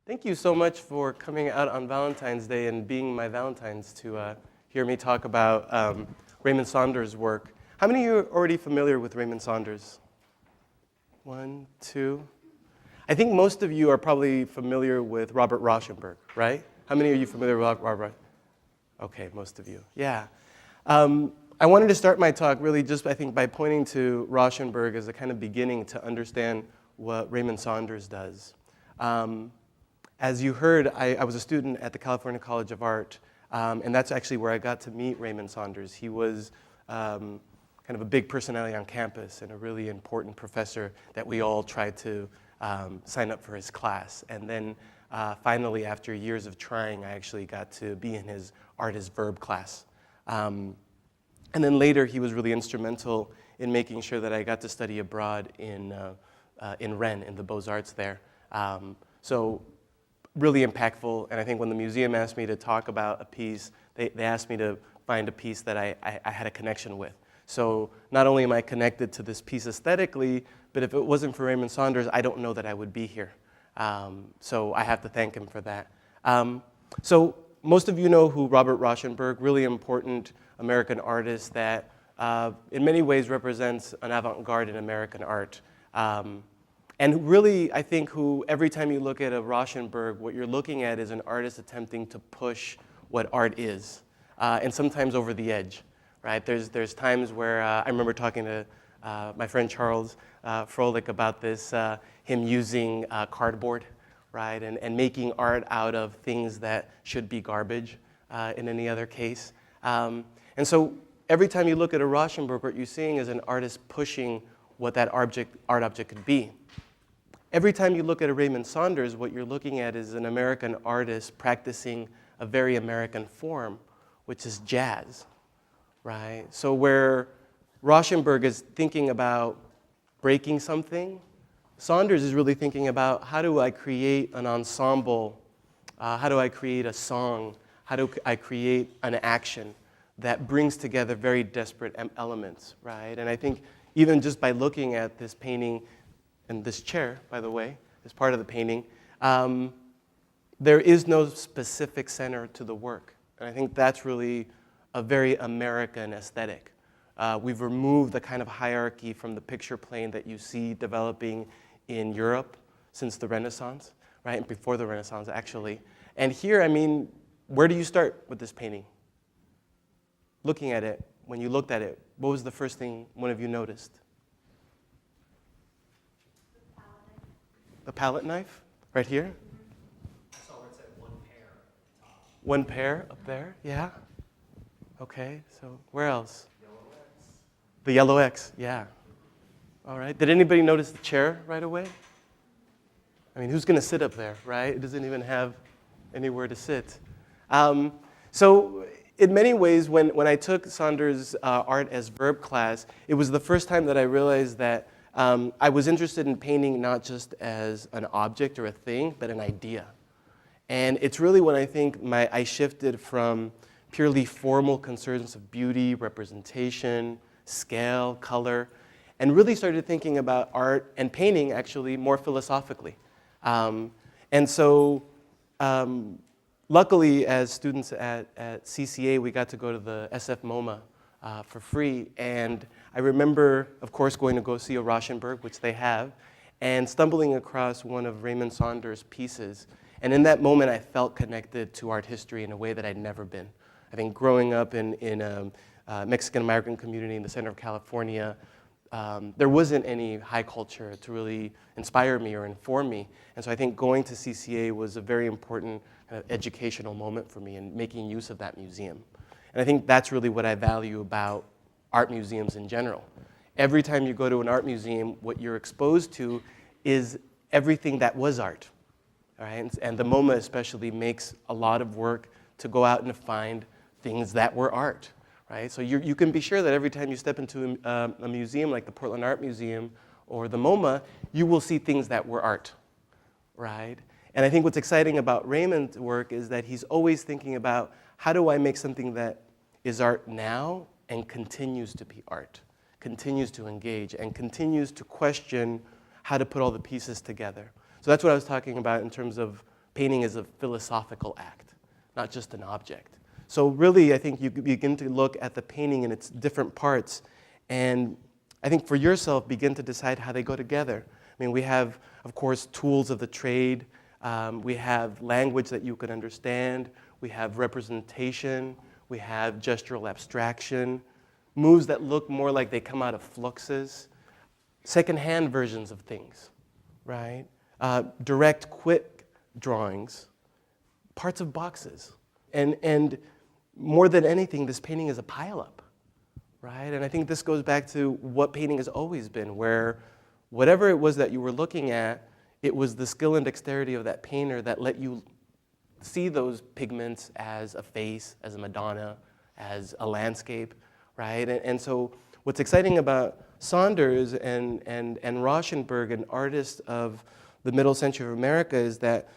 Thank you so much for coming out on Valentine's Day and being my Valentines to hear me talk about Raymond Saunders' work. How many of you are already familiar with Raymond Saunders? One, two. I think most of you are probably familiar with Robert Rauschenberg, right? How many are you familiar with Robert? Okay, most of you. Yeah. I wanted to start my talk really just, I think, by pointing to Rauschenberg as a kind of beginning to understand what Raymond Saunders does. As you heard, I was a student at the California College of Art, and that's actually where I got to meet Raymond Saunders. He was kind of a big personality on campus and a really important professor that we all tried to sign up for his class. And then finally, after years of trying, I actually got to be in his Art as Verb class. And then later, he was really instrumental in making sure that I got to study abroad in Rennes, in the Beaux-Arts there. So really impactful, and I think when the museum asked me to talk about a piece, they asked me to find a piece that I had a connection with. So not only am I connected to this piece aesthetically, but if it wasn't for Raymond Saunders, I don't know that I would be here. So I have to thank him for that. So most of you know who Robert Rauschenberg, really important American artist that in many ways represents an avant-garde in American art. And really, I think every time you look at a Rauschenberg, what you're looking at is an artist attempting to push what art is, and sometimes over the edge, right? There's times where I remember talking to my friend Charles Froelich about this, him using cardboard, right, and making art out of things that should be garbage in any other case. And so every time you look at a Rauschenberg, what you're seeing is an artist pushing what that art object could be. Every time you look at a Raymond Saunders, what you're looking at is an American artist practicing a very American form, which is jazz, right? So where Rauschenberg is thinking about breaking something, Saunders is really thinking about how do I create an ensemble, how do I create a song, how do I create an action that brings together very disparate elements, right? And I think even just by looking at this painting, and this chair, by the way, is part of the painting, there is no specific center to the work. And I think that's really a very American aesthetic. We've removed the kind of hierarchy from the picture plane that you see developing in Europe since the Renaissance, right? And before the Renaissance, actually. And here, I mean, where do you start with this painting? Looking at it, when you looked at it, what was the first thing one of you noticed? The palette knife, right here? I saw where it said one pair at the top. One pair up there, yeah. Okay, so where else? Yellow X. The yellow X, yeah. All right, did anybody notice the chair right away? I mean, who's gonna sit up there, right? It doesn't even have anywhere to sit. So in many ways, when I took Saunders' Art as Verb class, it was the first time that I realized that I was interested in painting not just as an object or a thing, but an idea. And it's really when I think I shifted from purely formal concerns of beauty, representation, scale, color, and really started thinking about art and painting actually more philosophically. And so luckily, as students at CCA, we got to go to the SF MoMA for free. And I remember, of course, going to go see a Rauschenberg, which they have, and stumbling across one of Raymond Saunders' pieces. And in that moment, I felt connected to art history in a way that I'd never been. I think growing up in a Mexican-American community in the center of California, there wasn't any high culture to really inspire me or inform me. And so I think going to CCA was a very important kind of educational moment for me and making use of that museum. And I think that's really what I value about art museums in general. Every time you go to an art museum, what you're exposed to is everything that was art. All right? And the MoMA especially makes a lot of work to go out and find things that were art. Right? So you can be sure that every time you step into a museum like the Portland Art Museum or the MoMA, you will see things that were art. Right? And I think what's exciting about Raymond's work is that he's always thinking about how do I make something that is art now and continues to be art, continues to engage, and continues to question how to put all the pieces together. So that's what I was talking about in terms of painting is a philosophical act, not just an object. So really, I think you begin to look at the painting in its different parts, and I think for yourself, begin to decide how they go together. I mean, we have, of course, tools of the trade. We have language that you can understand. We have representation. We have gestural abstraction. Moves that look more like they come out of fluxes. Secondhand versions of things, right? Direct, quick drawings. Parts of boxes. And more than anything, this painting is a pileup, right? And I think this goes back to what painting has always been, where whatever it was that you were looking at, it was the skill and dexterity of that painter that let you see those pigments as a face, as a Madonna, as a landscape, right? And so what's exciting about Saunders and Rauschenberg, an artist of the middle century of America, is that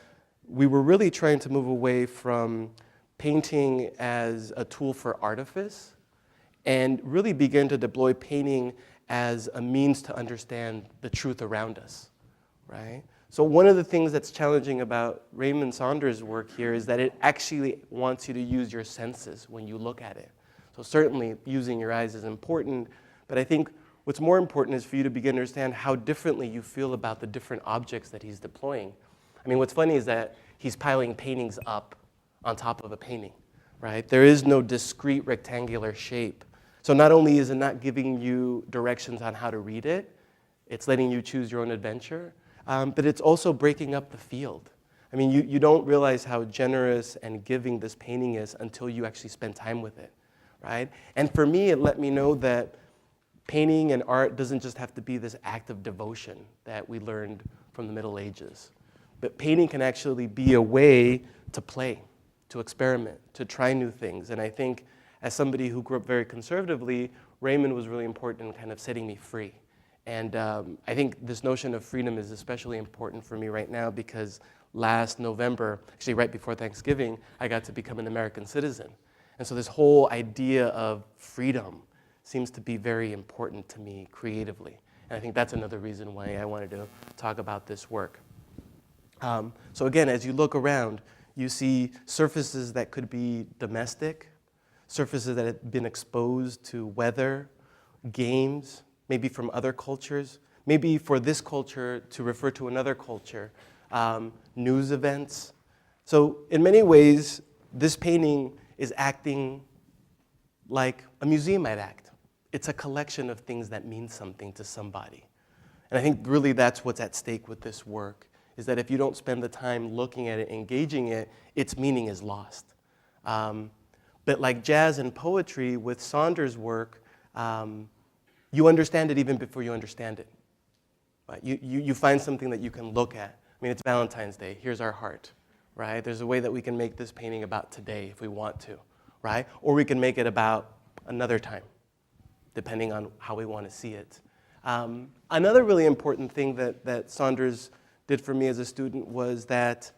we were really trying to move away from painting as a tool for artifice and really begin to deploy painting as a means to understand the truth around us, right? So one of the things that's challenging about Raymond Saunders' work here is that it actually wants you to use your senses when you look at it. So certainly using your eyes is important, but I think what's more important is for you to begin to understand how differently you feel about the different objects that he's deploying. I mean, what's funny is that he's piling paintings up on top of a painting, right? There is no discrete rectangular shape. So not only is it not giving you directions on how to read it, it's letting you choose your own adventure, but it's also breaking up the field. I mean, you don't realize how generous and giving this painting is until you actually spend time with it, right? And for me, it let me know that painting and art doesn't just have to be this act of devotion that we learned from the Middle Ages. But painting can actually be a way to play, to experiment, to try new things. And I think as somebody who grew up very conservatively, Raymond was really important in kind of setting me free. And I think this notion of freedom is especially important for me right now because last November, actually right before Thanksgiving, I got to become an American citizen. And so this whole idea of freedom seems to be very important to me creatively. And I think that's another reason why I wanted to talk about this work. So again, as you look around, you see surfaces that could be domestic, surfaces that have been exposed to weather, games, maybe from other cultures, maybe for this culture to refer to another culture, news events. So in many ways, this painting is acting like a museum might act. It's a collection of things that mean something to somebody. And I think really that's what's at stake with this work, is that if you don't spend the time looking at it, engaging it, its meaning is lost. But like jazz and poetry, with Saunders' work, you understand it even before you understand it. Right? You find something that you can look at. I mean, it's Valentine's Day. Here's our heart, right? There's a way that we can make this painting about today if we want to, right? Or we can make it about another time, depending on how we want to see it. Another really important thing that Saunders did for me as a student was that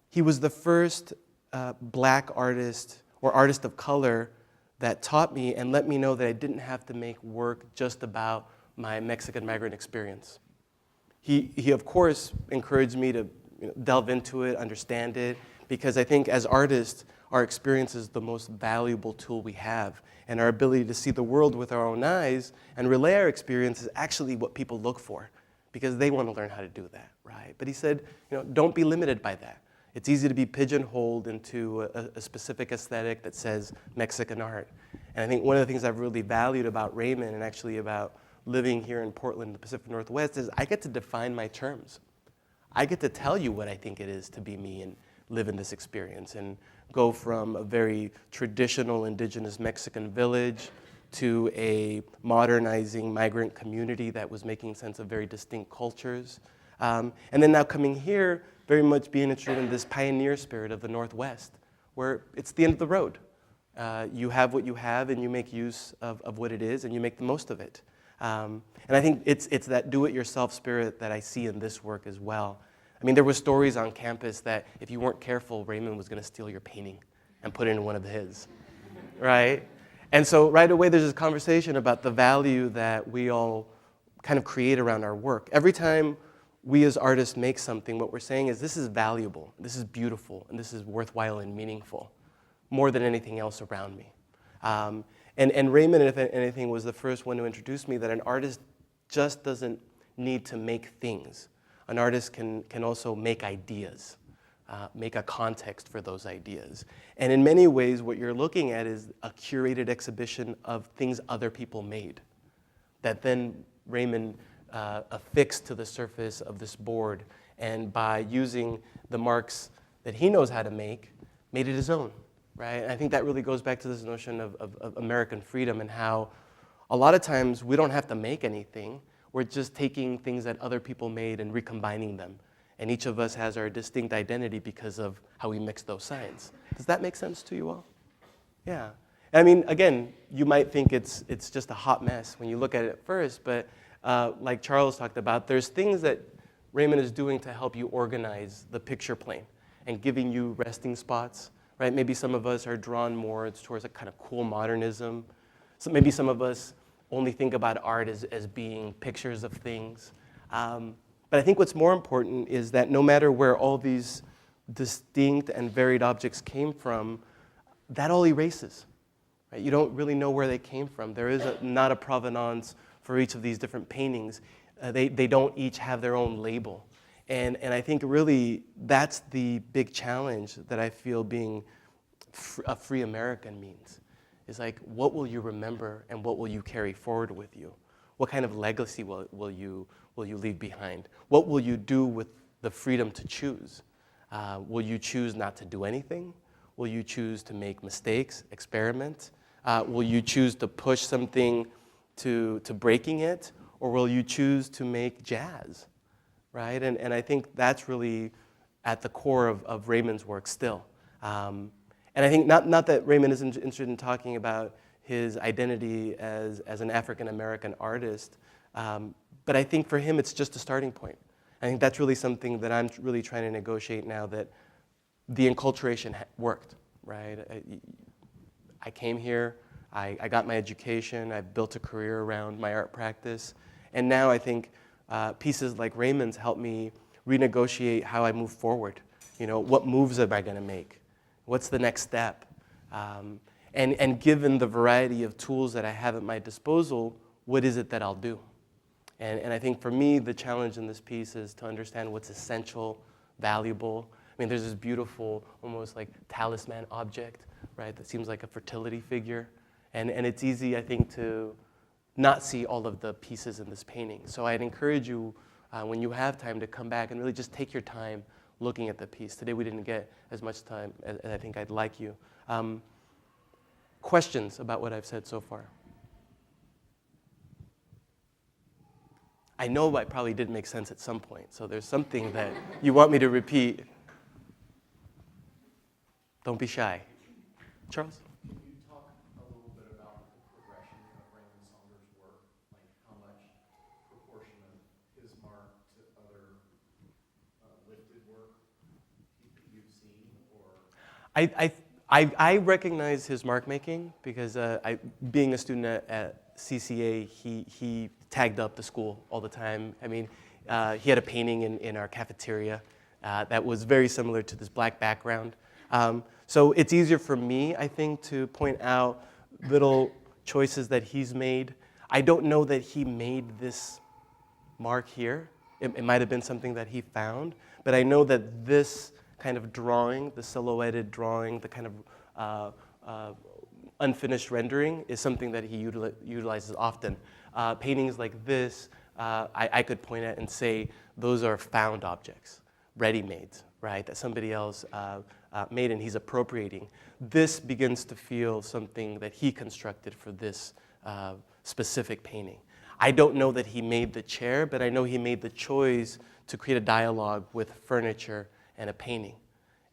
he was the first black artist or artist of color that taught me and let me know that I didn't have to make work just about my Mexican migrant experience. He of course, encouraged me to delve into it, understand it, because I think as artists, our experience is the most valuable tool we have. And our ability to see the world with our own eyes and relay our experience is actually what people look for, because they want to learn how to do that, right? But he said, don't be limited by that. It's easy to be pigeonholed into a specific aesthetic that says Mexican art. And I think one of the things I've really valued about Raymond and actually about living here in Portland, the Pacific Northwest, is I get to define my terms. I get to tell you what I think it is to be me and live in this experience and go from a very traditional indigenous Mexican village to a modernizing migrant community that was making sense of very distinct cultures. And then now coming here, very much being interested in this pioneer spirit of the Northwest, where it's the end of the road. You have what you have and you make use of what it is and you make the most of it. And I think it's that do-it-yourself spirit that I see in this work as well. I mean, there were stories on campus that if you weren't careful, Raymond was going to steal your painting and put it in one of his, right? And so right away, there's this conversation about the value that we all kind of create around our work. Every time we as artists make something, what we're saying is this is valuable, this is beautiful, and this is worthwhile and meaningful, more than anything else around me. And Raymond, if anything, was the first one to introduce me that an artist just doesn't need to make things. An artist can also make ideas, make a context for those ideas. And in many ways, what you're looking at is a curated exhibition of things other people made that then Raymond affixed to the surface of this board, and by using the marks that he knows how to make, made it his own, right? And I think that really goes back to this notion of American freedom and how a lot of times we don't have to make anything. We're just taking things that other people made and recombining them. And each of us has our distinct identity because of how we mix those signs. Does that make sense to you all? Yeah. I mean, again, you might think it's just a hot mess when you look at it at first, but like Charles talked about, there's things that Raymond is doing to help you organize the picture plane and giving you resting spots, right? Maybe some of us are drawn more towards a kind of cool modernism. So maybe some of us only think about art as being pictures of things. But I think what's more important is that no matter where all these distinct and varied objects came from, that all erases. Right? You don't really know where they came from. There is not a provenance for each of these different paintings. They don't each have their own label. And I think really that's the big challenge that I feel being a free American means. Is like, what will you remember and what will you carry forward with you? What kind of legacy will you leave behind? What will you do with the freedom to choose? Will you choose not to do anything? Will you choose to make mistakes, experiment? Will you choose to push something to breaking it? Or will you choose to make jazz, right? And I think that's really at the core of Raymond's work still. And I think not that Raymond isn't interested in talking about his identity as an African-American artist, but I think for him it's just a starting point. I think that's really something that I'm really trying to negotiate now, that the enculturation worked, right? I came here, I got my education, I built a career around my art practice, and now I think pieces like Raymond's help me renegotiate how I move forward. You know, what moves am I going to make? What's the next step? And given the variety of tools that I have at my disposal, what is it that I'll do? And I think for me, the challenge in this piece is to understand what's essential, valuable. I mean, there's this beautiful, almost like talisman object, right, that seems like a fertility figure. And it's easy, I think, to not see all of the pieces in this painting. So I'd encourage you, when you have time, to come back and really just take your time looking at the piece. Today we didn't get as much time as I think I'd like you. Questions about what I've said so far? I know I probably did make sense at some point, so there's something that you want me to repeat. Don't be shy. Charles? Can you talk a little bit about the progression of Raymond Saunders' work, like how much proportion of his mark to other lifted work you've seen, or? I recognize his mark making because being a student at CCA, he tagged up the school all the time. I mean, he had a painting in our cafeteria that was very similar to this black background. So it's easier for me, I think, to point out little choices that he's made. I don't know that he made this mark here. It might have been something that he found, but I know that this kind of drawing, the silhouetted drawing, the kind of unfinished rendering is something that he utilizes often. Paintings like this, I could point at and say those are found objects, ready-made, right, that somebody else made and he's appropriating. This begins to feel something that he constructed for this specific painting. I don't know that he made the chair, but I know he made the choice to create a dialogue with furniture and a painting.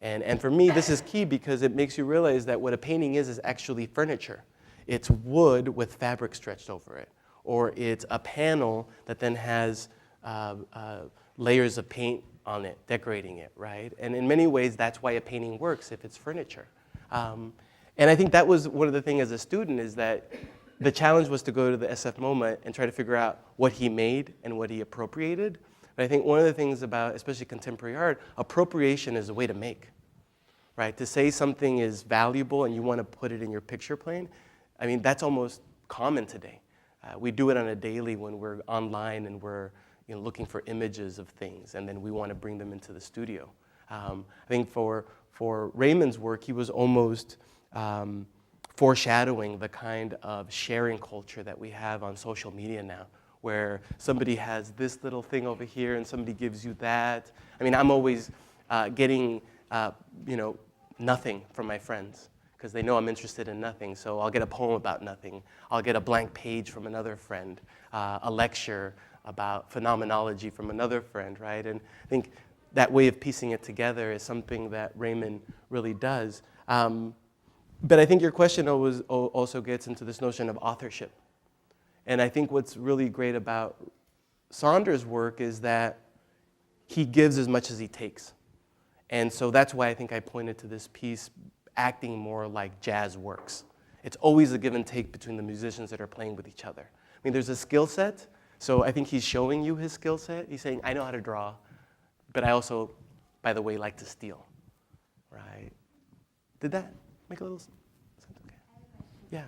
And for me, this is key because it makes you realize that what a painting is actually furniture. It's wood with fabric stretched over it, or it's a panel that then has layers of paint on it, decorating it, right? And in many ways, that's why a painting works if it's furniture. And I think that was one of the things as a student is that the challenge was to go to the SF MoMA and try to figure out what he made and what he appropriated. But I think one of the things about, especially contemporary art, appropriation is a way to make, right? To say something is valuable and you want to put it in your picture plane, I mean, that's almost common today. We do it on a daily when we're online and we're looking for images of things, and then we want to bring them into the studio. I think for Raymond's work, he was almost foreshadowing the kind of sharing culture that we have on social media now, where somebody has this little thing over here and somebody gives you that. I mean, I'm always getting, nothing from my friends because they know I'm interested in nothing. So I'll get a poem about nothing. I'll get a blank page from another friend, a lecture about phenomenology from another friend, right? And I think that way of piecing it together is something that Raymond really does. But I think your question always also gets into this notion of authorship. And I think what's really great about Saunders' work is that he gives as much as he takes. And so that's why I think I pointed to this piece acting more like jazz works. It's always a give and take between the musicians that are playing with each other. I mean, there's a skill set, so I think he's showing you his skill set. He's saying, I know how to draw, but I also, by the way, like to steal, right? Did that make a little sense? Okay. Yeah.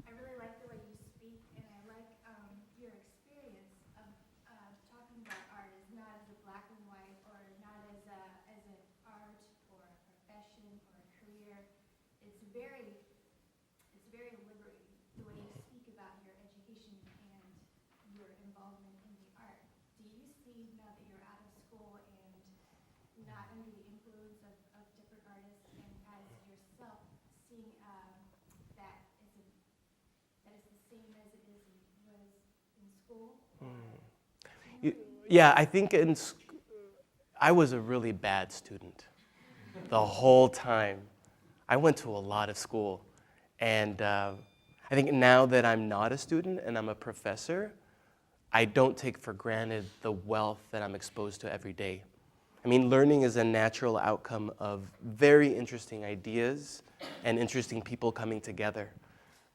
I really like the way you speak, and I like your experience of talking about art as not as a black and white, or not as an art or a profession or a career. It's very liberating the way you speak about your education and your involvement in the art. Do you see, now that you're out of school and not under the influence of different artists, and as yourself seeing that is the same as it was in school? Yeah, I think I was a really bad student the whole time. I went to a lot of school. And I think now that I'm not a student and I'm a professor, I don't take for granted the wealth that I'm exposed to every day. I mean, learning is a natural outcome of very interesting ideas and interesting people coming together.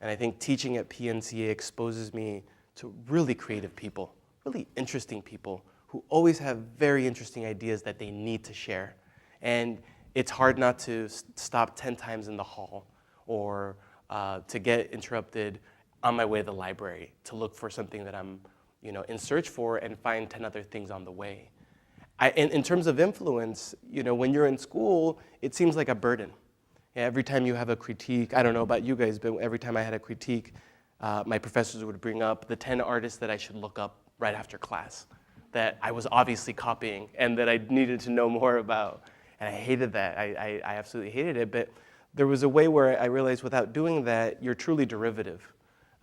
And I think teaching at PNCA exposes me to really creative people, really interesting people who always have very interesting ideas that they need to share. And it's hard not to stop 10 times in the hall or to get interrupted on my way to the library to look for something that I'm in search for and find 10 other things on the way. In terms of influence, when you're in school, it seems like a burden. Every time you have a critique, I don't know about you guys, but every time I had a critique, my professors would bring up the 10 artists that I should look up right after class, that I was obviously copying and that I needed to know more about. And I hated that. I absolutely hated it. But there was a way where I realized without doing that, you're truly derivative.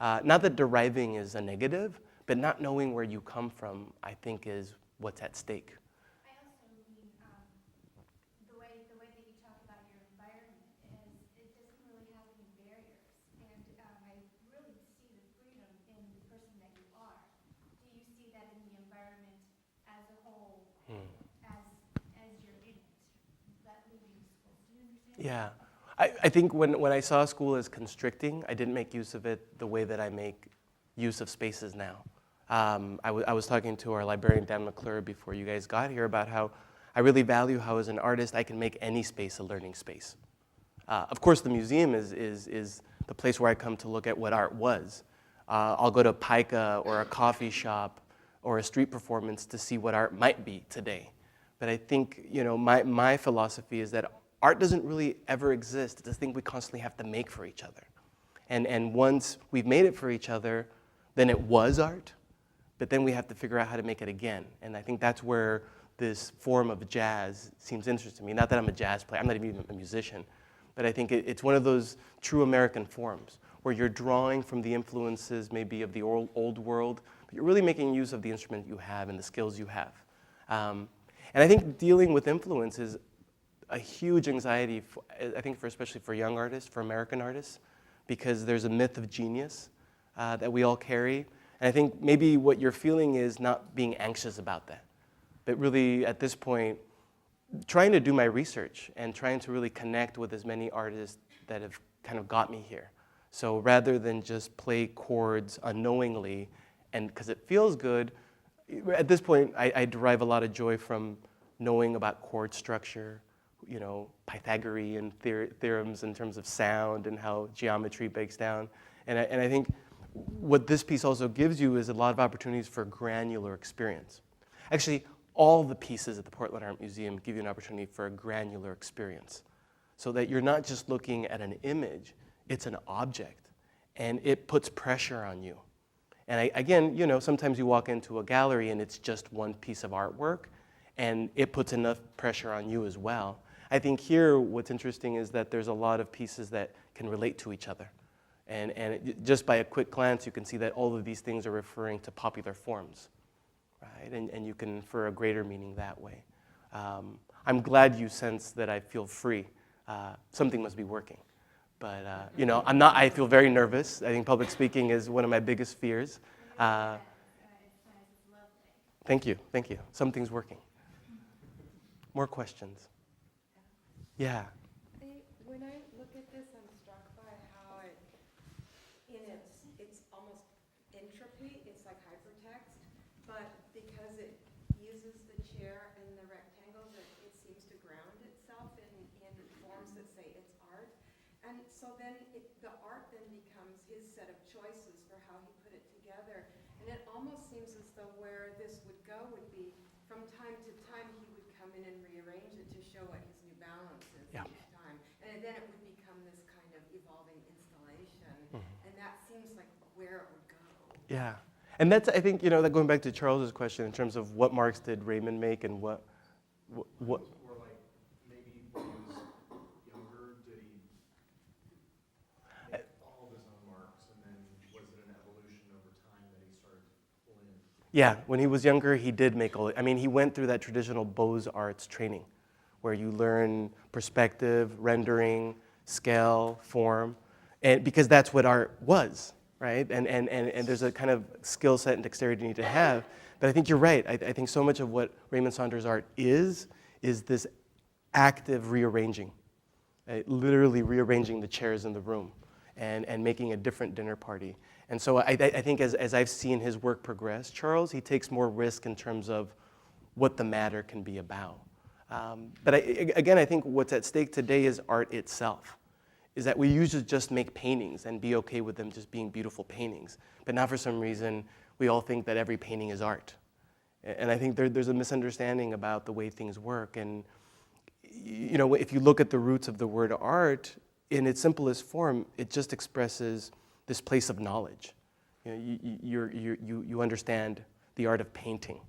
Not that deriving is a negative, but not knowing where you come from, I think, is what's at stake. I also mean the way that you talk about your environment is it doesn't really have any barriers, and I really see the freedom in the person that you are. Do you see that in the environment as a whole, as you're in it, that leaving school? Do you understand? Yeah. I think when I saw school as constricting, I didn't make use of it the way that I make use of spaces now. I was talking to our librarian, Dan McClure, before you guys got here about how I really value how as an artist I can make any space a learning space. Of course, the museum is the place where I come to look at what art was. I'll go to Pica or a coffee shop or a street performance to see what art might be today. But I think my philosophy is that art doesn't really ever exist. It's a thing we constantly have to make for each other. And once we've made it for each other, then it was art, but then we have to figure out how to make it again. And I think that's where this form of jazz seems interesting to me. Not that I'm a jazz player, I'm not even a musician, but I think it's one of those true American forms where you're drawing from the influences maybe of the old world, but you're really making use of the instrument you have and the skills you have. And I think dealing with influence is a huge anxiety, I think, especially for young artists, for American artists, because there's a myth of genius that we all carry. And I think maybe what you're feeling is not being anxious about that, but really at this point, trying to do my research and trying to really connect with as many artists that have kind of got me here. So rather than just play chords unknowingly, and because it feels good, At this point, I derive a lot of joy from knowing about chord structure, Pythagorean theorems in terms of sound and how geometry breaks down. And I think what this piece also gives you is a lot of opportunities for granular experience. Actually, all the pieces at the Portland Art Museum give you an opportunity for a granular experience, so that you're not just looking at an image, it's an object, and it puts pressure on you. And again, sometimes you walk into a gallery and it's just one piece of artwork, and it puts enough pressure on you as well. I think here what's interesting is that there's a lot of pieces that can relate to each other. And just by a quick glance, you can see that all of these things are referring to popular forms, right? And you can infer a greater meaning that way. I'm glad you sense that I feel free. Something must be working. But, I feel very nervous. I think public speaking is one of my biggest fears. It's nice, it's lovely. Thank you. Something's working. More questions? Yeah. When I look at this, I'm struck by how it's almost entropy, it's like hypertext, but because it uses the chair and the rectangles, it seems to ground itself in forms that say it's art. And so then the art then becomes his set of choices for how he put it together. And it almost seems as though where this would go would be, from time to time, he would come in and rearrange it to show what his new balance is each time. And then it would become this kind of evolving installation. And that seems like where it would go. Yeah. And that's, I think, that going back to Charles's question in terms of what marks did Raymond make and what Or like maybe when he was younger, did he make all of his own marks, and then was it an evolution over time that he started to pull in? Yeah, when he was younger, he did make he went through that traditional Beaux-Arts training where you learn perspective, rendering, scale, form, and because that's what art was, right? And there's a kind of skill set and dexterity you need to have. But I think you're right. I think so much of what Raymond Saunders' art is this active rearranging, literally rearranging the chairs in the room and making a different dinner party. And so I think as I've seen his work progress, Charles, he takes more risk in terms of what the matter can be about. But I think what's at stake today is art itself, is that we usually just make paintings and be okay with them just being beautiful paintings. But now for some reason, we all think that every painting is art. And I think there's a misunderstanding about the way things work. And if you look at the roots of the word art, in its simplest form, it just expresses this place of knowledge. You understand the art of painting.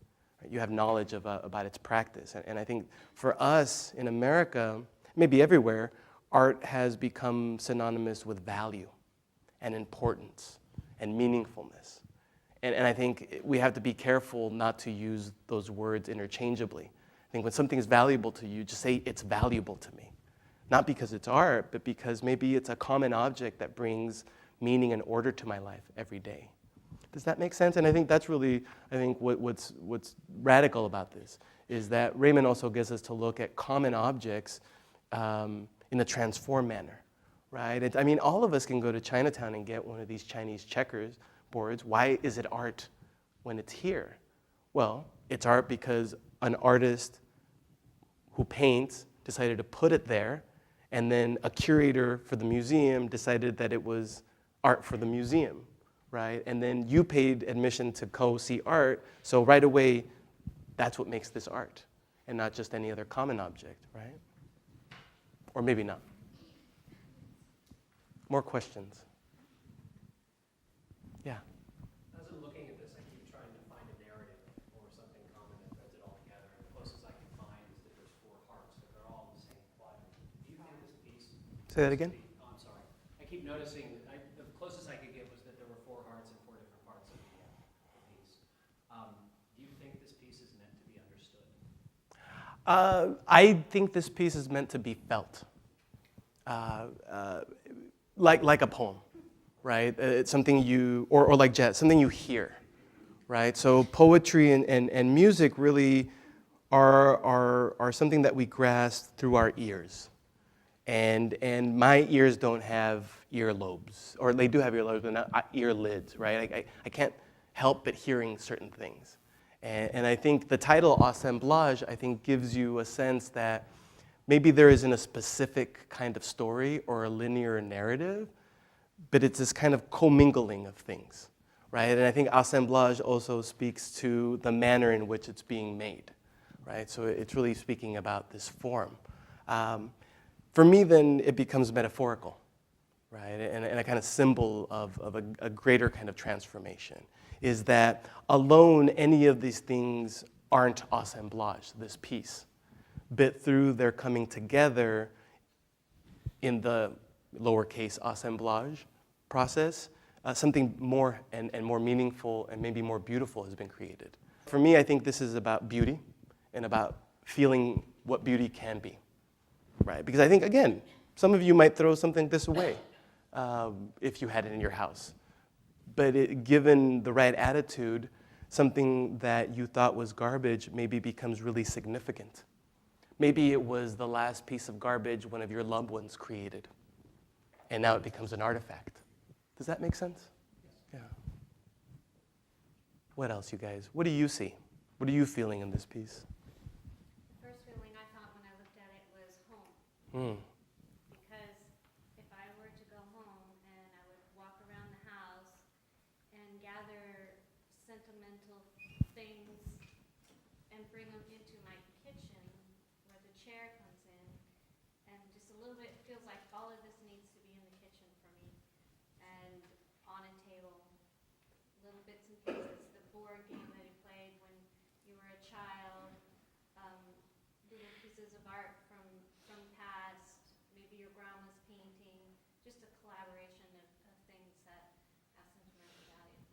Right? You have knowledge about its practice. And I think for us in America, maybe everywhere, art has become synonymous with value and importance and meaningfulness. And I think we have to be careful not to use those words interchangeably. I think when something is valuable to you, just say it's valuable to me. Not because it's art, but because maybe it's a common object that brings meaning and order to my life every day. Does that make sense? And I think that's really, what's radical about this, is that Raymond also gets us to look at common objects in a transformed manner, right? All of us can go to Chinatown and get one of these Chinese checkers boards. Why is it art when it's here? Well, it's art because an artist who paints decided to put it there, and then a curator for the museum decided that it was art for the museum, right? And then you paid admission to go see art, so right away, that's what makes this art, and not just any other common object, right? Or maybe not. More questions? Yeah. As I'm looking at this, I keep trying to find a narrative or something common that threads it all together. And the closest I can find is that there's 4 hearts, but they're all in the same quadrant. Do you think this piece? Say that again? Oh, I'm sorry. I keep noticing, the closest I could get was that there were 4 hearts in 4 different parts of the piece. Do you think this piece is meant to be understood? I think this piece is meant to be felt. Like a poem, right? It's something or like jazz, something you hear, right? So poetry and music really are something that we grasp through our ears. And my ears don't have earlobes, or they do have earlobes, but not ear lids, right? I can't help but hearing certain things. And I think the title Assemblage, I think, gives you a sense that maybe there isn't a specific kind of story or a linear narrative, but it's this kind of commingling of things, right? And I think assemblage also speaks to the manner in which it's being made, right? So it's really speaking about this form. For me, then, it becomes metaphorical, right? And a kind of symbol of a greater kind of transformation is that alone, any of these things aren't assemblage, this piece, but through their coming together in the lowercase assemblage process, something more and more meaningful and maybe more beautiful has been created. For me, I think this is about beauty and about feeling what beauty can be, right? Because I think, again, some of you might throw something this away if you had it in your house. But given the right attitude, something that you thought was garbage maybe becomes really significant. Maybe it was the last piece of garbage one of your loved ones created, and now it becomes an artifact. Does that make sense? Yeah. What else, you guys? What do you see? What are you feeling in this piece? The first feeling I thought when I looked at it was home. Mm. Because if I were to go home and I would walk around the house and gather sentimental things and bring them into my kitchen where the chair comes in, and just a little bit feels like all of this needs to be in the kitchen for me. And on a table, little bits and pieces, the board game that you played when you were a child, little pieces of art from past, maybe your grandma's painting, just a collaboration of things that have sentimental value.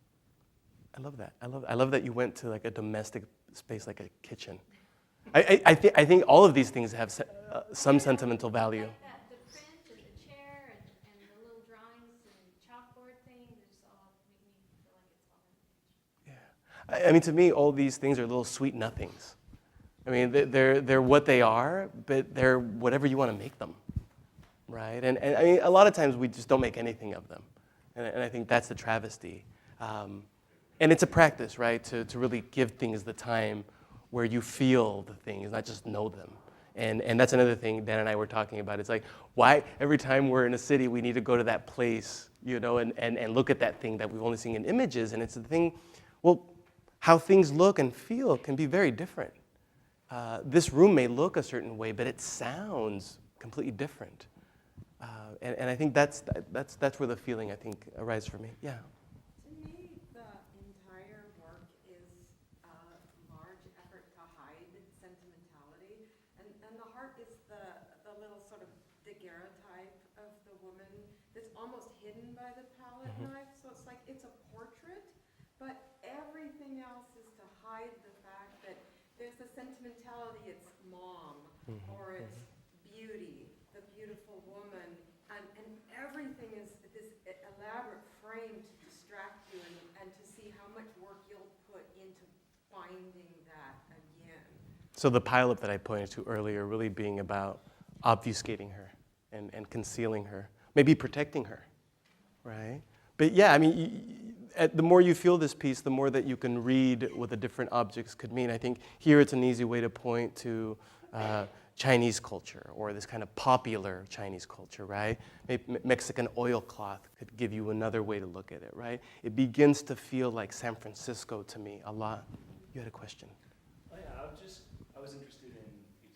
I love that. I love that you went to like a domestic space, like a kitchen. I think all of these things have some sentimental value. Like that, the print and the chair and the little drawings and chalkboard things, it just all make me feel like it's all in the kitchen. Yeah. I mean, to me, all these things are little sweet nothings. I mean, they're what they are, but they're whatever you want to make them, right? And I mean, a lot of times we just don't make anything of them. And I think that's the travesty. And it's a practice, right, to really give things the time where you feel the things, not just know them. And that's another thing Dan and I were talking about. It's like, why every time we're in a city, we need to go to that place, you know, and look at that thing that we've only seen in images. And it's the thing, well, how things look and feel can be very different. This room may look a certain way, but it sounds completely different. And I think that's where the feeling, I think, arises for me. Yeah. To me, the entire work is a large effort to hide sentimentality. And the heart is the little sort of daguerreotype of the woman that's almost hidden by the palette knife. So it's like it's a portrait, but everything else is to hide the fact that there's the sentimentality, it's mom, or it's beauty, the beautiful woman, and everything is this elaborate frame to distract you and to see how much work you'll put into finding that again. So the pileup that I pointed to earlier really being about obfuscating her and concealing her, maybe protecting her, right? But yeah, I mean, the more you feel this piece, the more that you can read what the different objects could mean. I think here it's an easy way to point to Chinese culture or this kind of popular Chinese culture, right? Mexican oilcloth could give you another way to look at it, right? It begins to feel like San Francisco to me a lot. You had a question. Oh yeah, I was interested in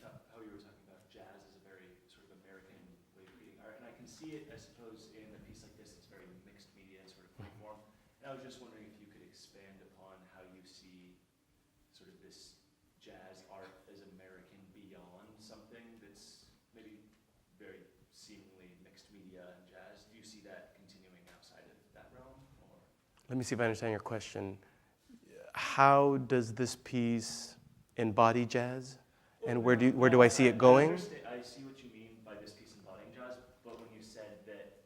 how you were talking about jazz as a very sort of American way of reading art, and I can see it, I suppose, in a piece like this. It's very mixed media, sort of free form. And I was just wondering if you could expand upon how you see sort of this jazz art as American beyond something that's maybe very seemingly mixed media and jazz. Do you see that continuing outside of that realm, or? Let me see if I understand your question. How does this piece embody jazz? And where do I see it going? I see what you mean by this piece embodying jazz, but when you said that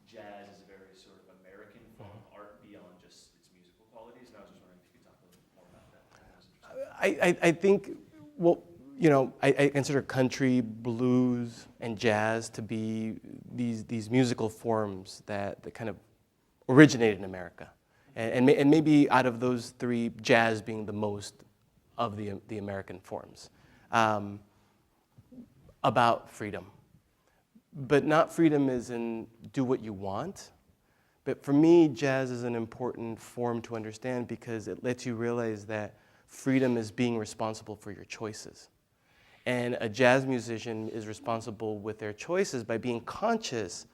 jazz is a very sort of American form of art beyond just its musical qualities, and I was just wondering if you could talk a little bit more about that. I think, well, you know, I consider country, blues, and jazz to be these musical forms that kind of originated in America. And maybe out of those three, jazz being the most of the American forms, about freedom. But not freedom as in do what you want. But for me, jazz is an important form to understand because it lets you realize that freedom is being responsible for your choices. And a jazz musician is responsible with their choices by being conscious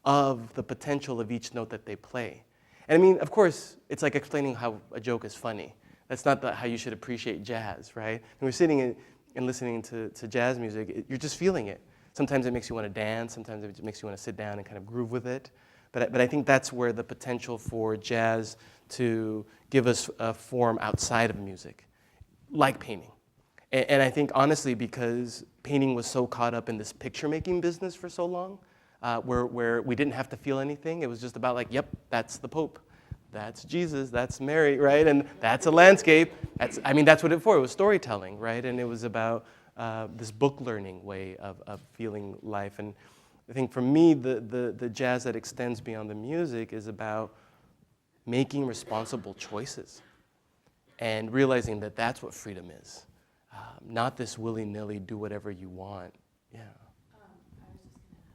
of the potential of each note that they play. And I mean, of course, it's like explaining how a joke is funny. That's not how you should appreciate jazz, right? When we're sitting and listening to jazz music, you're just feeling it. Sometimes it makes you want to dance. Sometimes it makes you want to sit down and kind of groove with it. But I think that's where the potential for jazz to give us a form outside of music, like painting. And I think, honestly, because painting was so caught up in this picture-making business for so long, where we didn't have to feel anything. It was just about like, yep, that's the Pope. That's Jesus. That's Mary, right? And that's a landscape. That's what it for. It was storytelling, right? And it was about this book-learning way of feeling life. And I think for me, the jazz that extends beyond the music is about making responsible choices and realizing that that's what freedom is. Not this willy-nilly do whatever you want. Yeah. I was just going to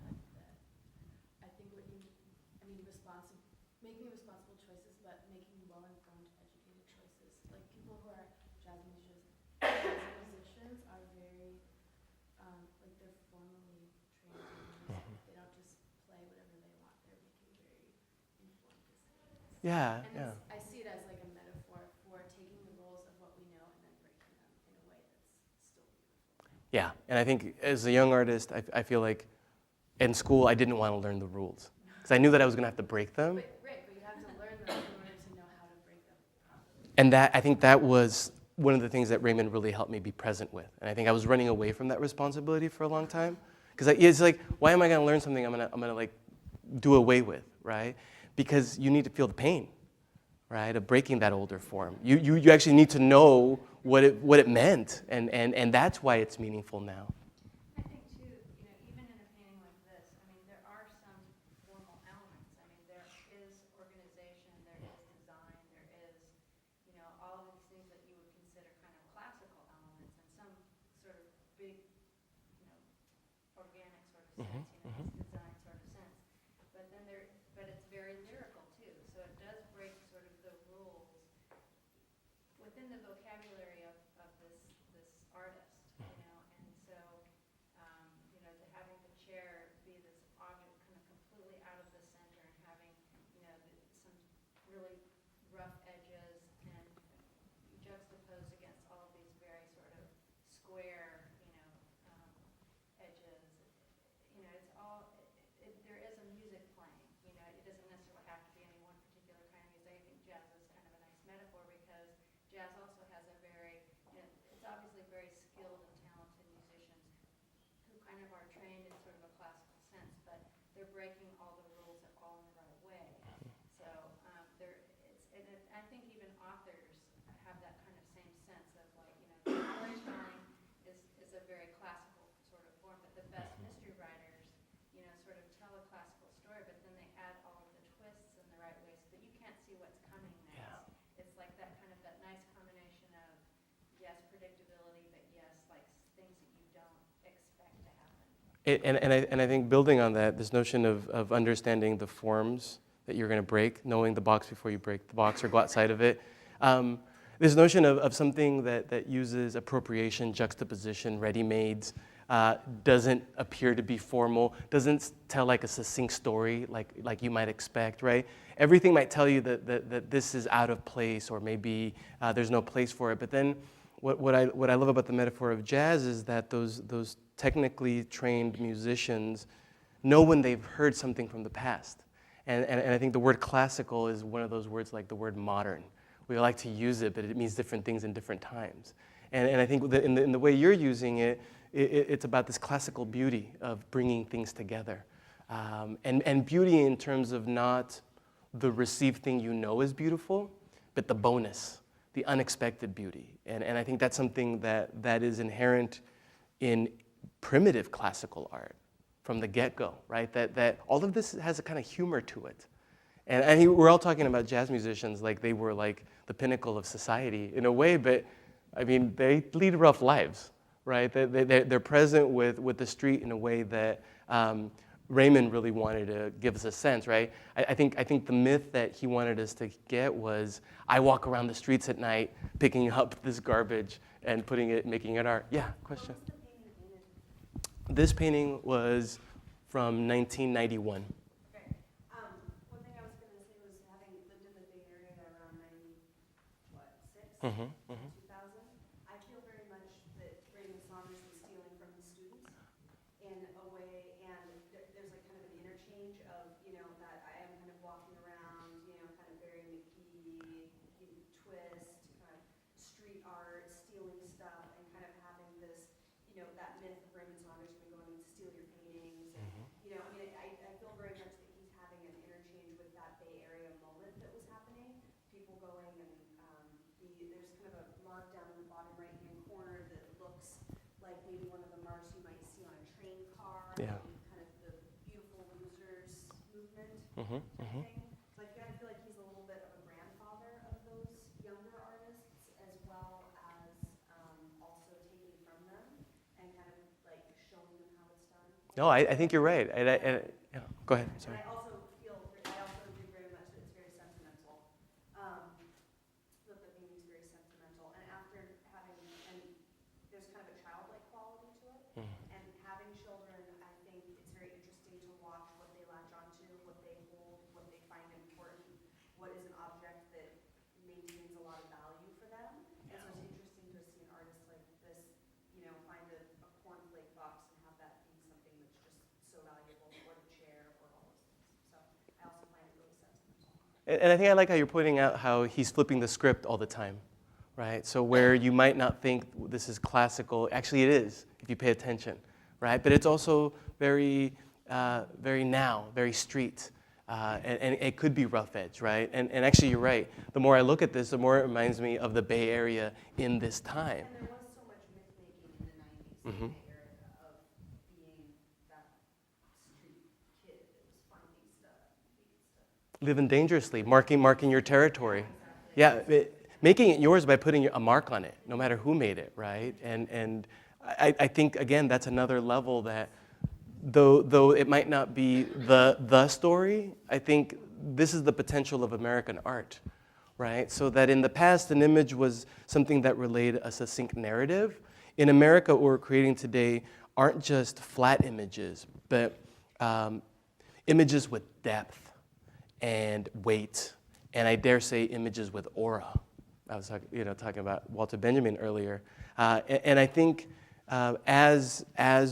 add that I think making responsible choices, but making well-informed, educated choices. Like people who are jazz musicians are very, like they're formally trained in music. They don't just play whatever they want. They're making very informed decisions. Yeah, And yeah. I see it as like a metaphor for taking the rules of what we know and then breaking them in a way that's still beautiful. Yeah, and I think as a young artist, I feel like in school I didn't want to learn the rules because I knew that I was going to have to break them. Right, but you have to learn them in order to know how to break them properly. And I think that was one of the things that Raymond really helped me be present with. And I think I was running away from that responsibility for a long time because it's like, why am I going to learn something I'm gonna like do away with, right? Because you need to feel the pain, right, of breaking that older form. You actually need to know what it meant, and that's why it's meaningful now. I think too, even in a painting like this, there are some formal elements. There is organization, there is design, there is, all of these things that you would consider kind of classical elements in some sort of big, organic sort of sense, design sort of sense. But it's very lyrical too. So it does break sort of the rules within the vocabulary of this artist, and so to having the chair be this object kind of completely out of the center and having some really rough edges and juxtaposed against all of these very sort of square edges. It's all there is a music playing. It doesn't necessarily have to be any one particular kind of music. I think jazz is kind of a nice metaphor because jazz also has a very, it's obviously very skilled and talented musicians who kind of are trained in sort of a classical sense, but they're breaking all the rules all in the right way. So I think even authors have that kind of same sense of like, storytelling is a very classical sort of form, but the best mystery writers, sort of tell a classical story, but then they add all of the twists in the right way so that you can't see what's coming next. Yeah. It's like that kind of that nice combination of, yes, predictability, but yes, like things that you don't expect to happen. And I think building on that, this notion of understanding the forms that you're going to break, knowing the box before you break the box or go outside of it. This notion of something that uses appropriation, juxtaposition, ready-mades, doesn't appear to be formal, doesn't tell like a succinct story like you might expect, right? Everything might tell you that this is out of place or maybe there's no place for it. But then what I love about the metaphor of jazz is that those technically trained musicians know when they've heard something from the past. And I think the word classical is one of those words like the word modern. We like to use it, but it means different things in different times. And I think that in the way you're using it, it's about this classical beauty of bringing things together. And beauty in terms of not the received thing you know is beautiful, but the bonus, the unexpected beauty. And I think that's something that is inherent in primitive classical art from the get-go, right? That all of this has a kind of humor to it. And we're all talking about jazz musicians like they were like the pinnacle of society in a way, but I mean, they lead rough lives, right? They're present with the street in a way that Raymond really wanted to give us a sense, right? I think the myth that he wanted us to get was, I walk around the streets at night picking up this garbage and making it art. Yeah, question. What was the painting painted? This painting was from 1991. Okay. One thing I was going to say was having lived in the Bay Area around 96, Mm-hmm. 2000, I feel very much that Raymond Saunders was stealing from his students in a way, and there's like kind of an interchange of, that I am kind of walking around, kind of very McGee, twist, kind of street art, stealing stuff, and kind of having this, that myth of Raymond Saunders going to steal your paintings. And, I feel very much that he's having an interchange with that Bay Area moment that was happening. People going and there's kind of a mark down in the bottom right-hand corner that looks like maybe one of the marks you might see on a train car. Yeah. Kind of the beautiful losers movement Mm-hmm. type thing. So I kind of feel like he's a little bit of a grandfather of those younger artists, as well as also taking from them and kind of like showing them how it's done. No, I think you're right. Yeah, go ahead. Sorry. And I also agree very much that it's very sentimental. That the painting's very sentimental. And after having, and there's kind of a childlike quality to it. Mhm. And having children, I think it's very interesting to watch what they latch onto, what they hold, what they find important, what is an object that maintains a lot of value for them. And so it's interesting to see an artist like this, find a cornflake box and have that be something that's just so valuable, or the chair, or all those things. So I also find it really sentimental. And I think I like how you're pointing out how he's flipping the script all the time, right? So where you might not think this is classical, actually it is, if you pay attention, right? But it's also very now, very street. And it could be rough edge, right? And actually you're right. The more I look at this, the more it reminds me of the Bay Area in this time. And there was so much myth-making in the 90s Mhm. in the Bay Area of being that street kid that was finding stuff, making stuff. Living dangerously, marking your territory. Yeah, making it yours by putting a mark on it, no matter who made it, right? And I think, again, that's another level that, though it might not be the story, I think this is the potential of American art, right? So that in the past, an image was something that relayed a succinct narrative. In America, what we're creating today aren't just flat images, but images with depth and weight, and I dare say images with aura. I was talking about Walter Benjamin earlier, and I think as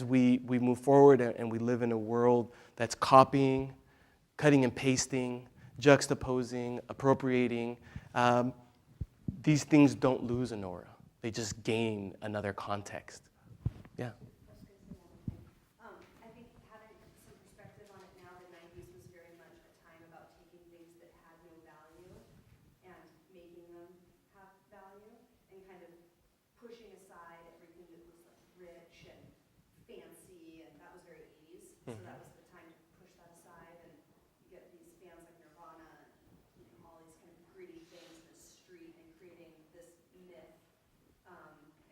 we move forward and we live in a world that's copying, cutting and pasting, juxtaposing, appropriating, these things don't lose an aura. They just gain another context. Yeah. I think having some perspective on it now, the 90s was very much a time about taking things that had no value and making them have value, and kind of pushing aside everything that was like rich and fancy, and that was very 80s. So that was the time to push that aside, and you get these bands like Nirvana and all these kind of gritty things in the street and creating this myth.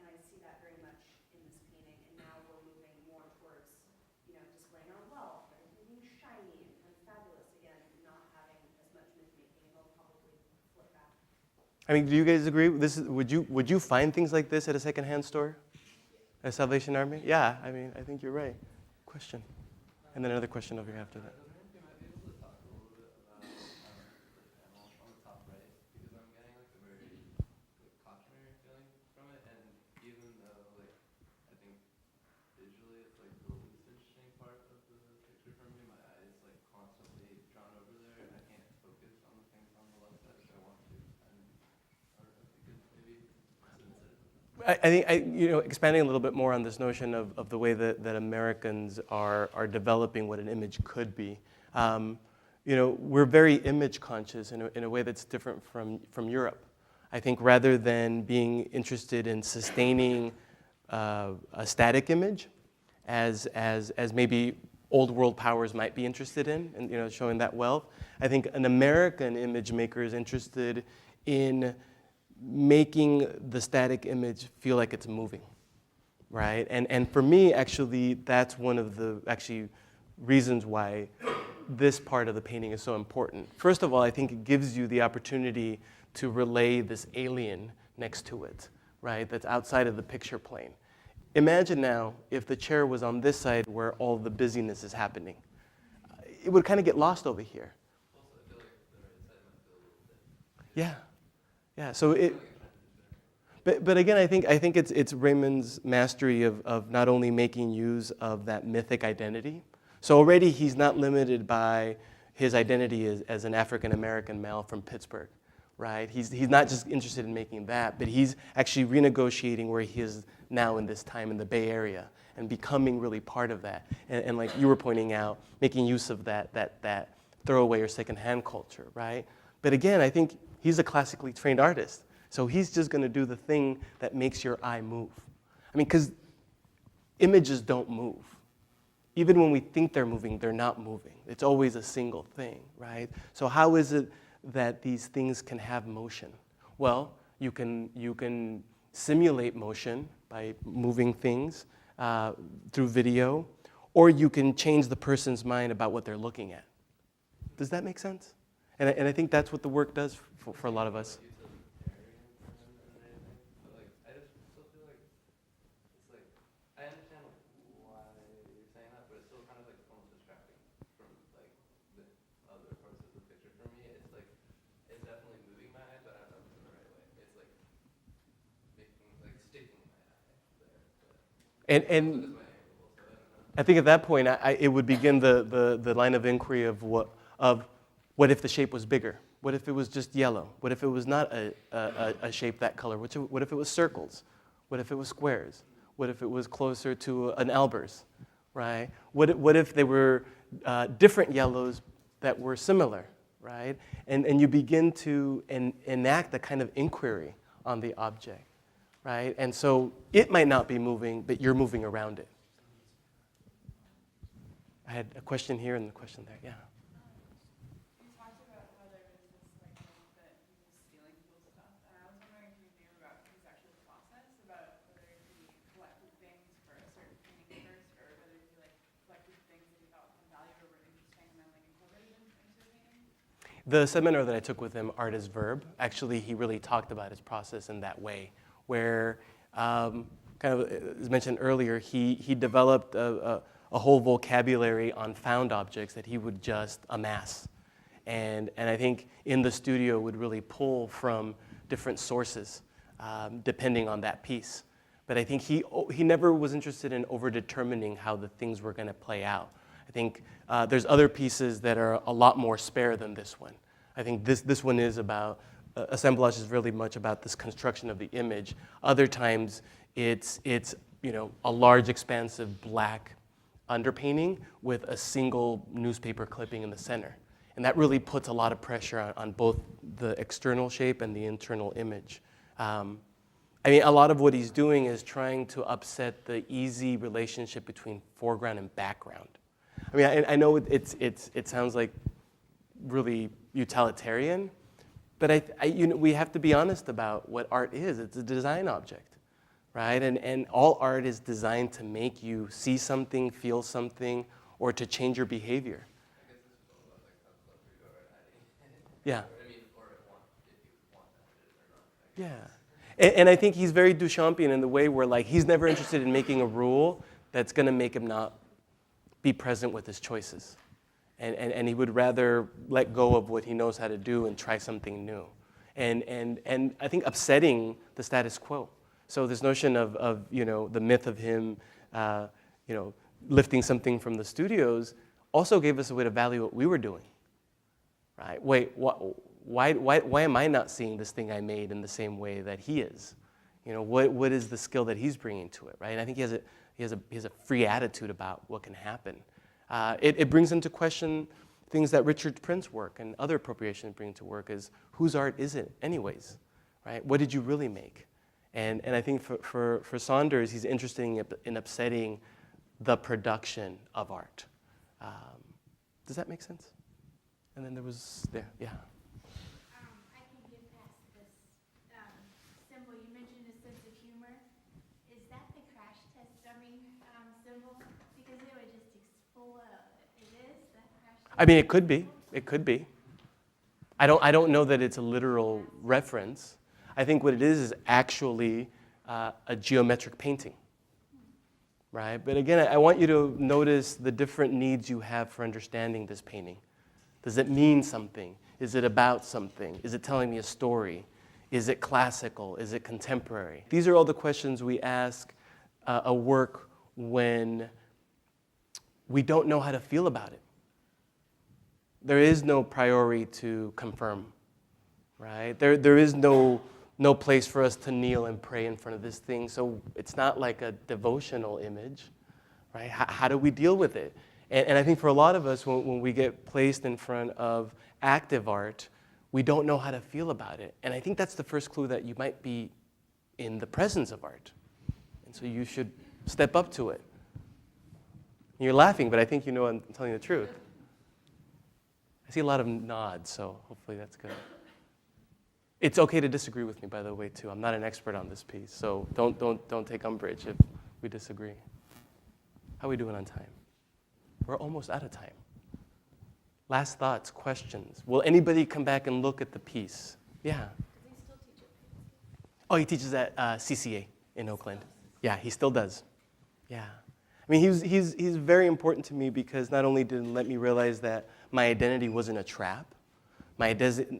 And I see that very much in this painting. And now we're moving more towards, displaying our wealth and being shiny and fabulous again, not having as much myth making. It'll probably flip back. I mean, do you guys agree? Would you find things like this at a secondhand store? At Salvation Army? Yeah, I mean, I think you're right. Question. And then another question over here after that. I was wondering if you might be able to talk a little bit about the panel on the top right, because I'm getting like a very cautionary feeling from it, and even though I think visually it's like the least interesting part of the picture for me, my eye is constantly drawn over there, and I can't focus on the things on the left side if I want to. And I don't know if you could maybe I think, expanding a little bit more on this notion of the way that Americans are developing what an image could be. We're very image conscious in a way that's different from Europe. I think rather than being interested in sustaining a static image, as maybe old world powers might be interested in, and showing that wealth, I think an American image maker is interested in making the static image feel like it's moving, right? And for me, actually, that's one of the reasons why this part of the painting is so important. First of all, I think it gives you the opportunity to relay this alien next to it, right? That's outside of the picture plane. Imagine now if the chair was on this side where all the busyness is happening. It would kind of get lost over here. Also, I feel like the right side might feel a little thin. Yeah. So but again, I think it's Raymond's mastery of not only making use of that mythic identity. So already he's not limited by his identity as an African American male from Pittsburgh, right? He's not just interested in making that, but he's actually renegotiating where he is now in this time in the Bay Area and becoming really part of that. And like you were pointing out, making use of that throwaway or secondhand culture, right? But again, I think he's a classically trained artist. So he's just going to do the thing that makes your eye move. I mean, because images don't move. Even when we think they're moving, they're not moving. It's always a single thing, right? So how is it that these things can have motion? Well, you can simulate motion by moving things through video, or you can change the person's mind about what they're looking at. Does that make sense? And I think that's what the work does for a lot of us. But like, I just still feel like it's like I understand why you're saying that, but it's still kind of like almost distracting from like the other parts of the picture. For me, it's like it's definitely moving my eye, but I don't know if it's in the right way. It's like making sticking my eye there. But And also just my angle, so I don't know. I think at that point, it would begin the line of inquiry of what if the shape was bigger? What if it was just yellow? What if it was not a shape that color? What if it was circles? What if it was squares? What if it was closer to an Albers, right? What if they were different yellows that were similar, right? And you begin to enact a kind of inquiry on the object, right? And so it might not be moving, but you're moving around it. I had a question here and a question there, yeah. You talked about how there was this like myth that he was stealing people's stuff, and I was wondering if you knew about his actual process, about whether he collected things for a certain painting first, or whether he like collected things that he thought had value or were interesting and then like incorporated them into the painting. The seminar that I took with him, Art is Verb, actually he really talked about his process in that way, where kind of as mentioned earlier, he developed a whole vocabulary on found objects that he would just amass. And I think in the studio would really pull from different sources depending on that piece. But I think he never was interested in over-determining how the things were going to play out. I think there's other pieces that are a lot more spare than this one. I think this one is about, Assemblage is really much about this construction of the image. Other times it's a large expansive black underpainting with a single newspaper clipping in the center. And that really puts a lot of pressure on both the external shape and the internal image. I mean, a lot of what he's doing is trying to upset the easy relationship between foreground and background. I mean, I know it sounds like really utilitarian, but we have to be honest about what art is. It's a design object. Right? And all art is designed to make you see something, feel something, or to change your behavior. I guess this is all about like how clever you are at hiding. Yeah. I mean, or if you want that or not. Yeah. And I think he's very Duchampian in the way where like he's never interested in making a rule that's going to make him not be present with his choices. And he would rather let go of what he knows how to do and try something new. And I think upsetting the status quo. So this notion of the myth of him, lifting something from the studios also gave us a way to value what we were doing, right? Wait, why am I not seeing this thing I made in the same way that he is? What is the skill that he's bringing to it, right? And I think he has a free attitude about what can happen. It brings into question things that Richard Prince's work and other appropriations bring to work is whose art is it anyways, right? What did you really make? And I think for Saunders, he's interested in upsetting the production of art. Does that make sense? And then there was, yeah. I can get past this I mean, it could be. It could be. I don't know that it's a literal reference. I think what it is actually a geometric painting, right? But again, I want you to notice the different needs you have for understanding this painting. Does it mean something? Is it about something? Is it telling me a story? Is it classical? Is it contemporary? These are all the questions we ask a work when we don't know how to feel about it. There is no priori to confirm, right? There is no place for us to kneel and pray in front of this thing, so it's not like a devotional image, right? How do we deal with it? And I think for a lot of us, when we get placed in front of active art, we don't know how to feel about it. And I think that's the first clue that you might be in the presence of art. And so you should step up to it. You're laughing, but I think you know I'm telling you the truth. I see a lot of nods, so hopefully that's good. It's okay to disagree with me, by the way, too. I'm not an expert on this piece, so don't take umbrage if we disagree. How are we doing on time? We're almost out of time. Last thoughts, questions. Will anybody come back and look at the piece? Yeah. Does he still teach it? Oh, he teaches at CCA in Oakland. Yeah, he still does. Yeah. I mean, he's very important to me because not only did he let me realize that my identity wasn't a trap, my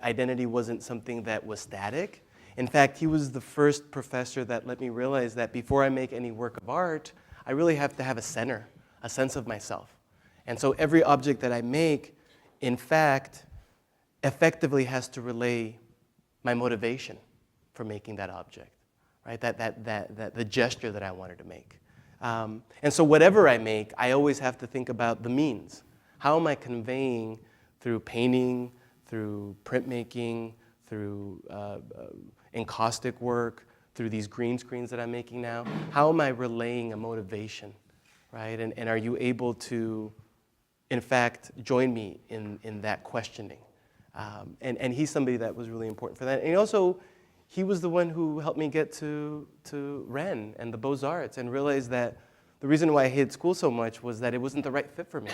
identity wasn't something that was static. In fact, he was the first professor that let me realize that before I make any work of art, I really have to have a center, a sense of myself. And so every object that I make, in fact, effectively has to relay my motivation for making that object, right? That the gesture that I wanted to make. And so whatever I make, I always have to think about the means. How am I conveying through painting, through printmaking, through encaustic work, through these green screens that I'm making now? How am I relaying a motivation, right? And are you able to, in fact, join me in that questioning? And he's somebody that was really important for that. And he was the one who helped me get to Rennes and the Beaux-Arts and realize that the reason why I hated school so much was that it wasn't the right fit for me.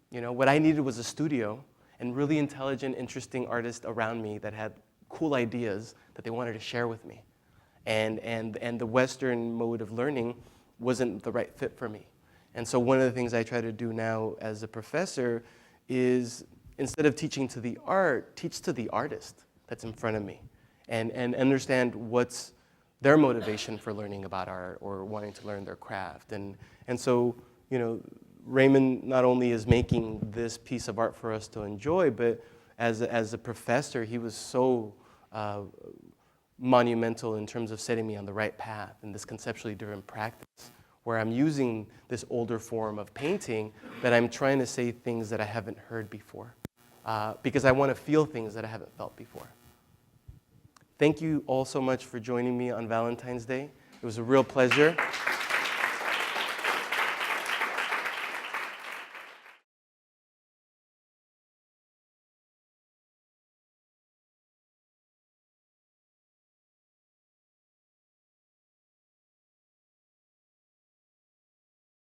You know, what I needed was a studio and really intelligent, interesting artists around me that had cool ideas that they wanted to share with me. And the Western mode of learning wasn't the right fit for me. And so one of the things I try to do now as a professor is, instead of teaching to the art, teach to the artist that's in front of me and understand what's their motivation for learning about art or wanting to learn their craft. And so, you know, Raymond not only is making this piece of art for us to enjoy, but as a professor, he was so monumental in terms of setting me on the right path in this conceptually driven practice, where I'm using this older form of painting, but I'm trying to say things that I haven't heard before, because I want to feel things that I haven't felt before. Thank you all so much for joining me on Valentine's Day. It was a real pleasure.